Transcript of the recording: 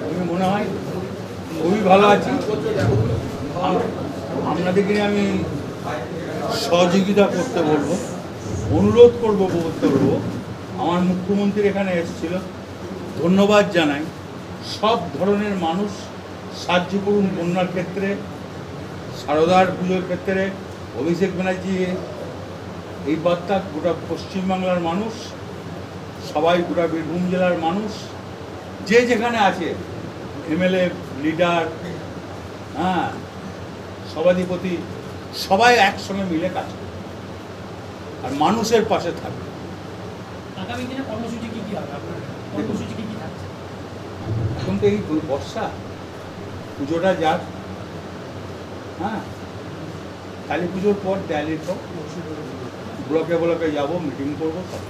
আমি মনে হয় খুবই ভালো আছি। আপনাদেরকে আমি সহযোগিতা করতে বলবো, অনুরোধ করবো, আমার মুখ্যমন্ত্রী এখানে এসেছিল, ধন্যবাদ জানাই। সব ধরনের মানুষ সাহায্য করুন বন্যার ক্ষেত্রে, সারদার পুজোর ক্ষেত্রে। অভিষেক ব্যানার্জি এই বার্তা গোটা পশ্চিমবাংলার মানুষ, সবাই গোটা বীরভূম জেলার মানুষ, যে যেখানে আছে, এমএলএ, লিডার, হ্যাঁ, সভাধিপতি, সবাই একসঙ্গে মিলে কাজ করে আর মানুষের পাশে থাকবে। আগামী দিনে কর্মসূচি কি হবে আপনার? কর্মসূচি কি থাকছে? এখন তো এই বর্ষা, পুজোটা যাক, হ্যাঁ, কালী পুজোর পর, দিওয়ালির পর ব্লকে যাবো, মিটিং করবো সব।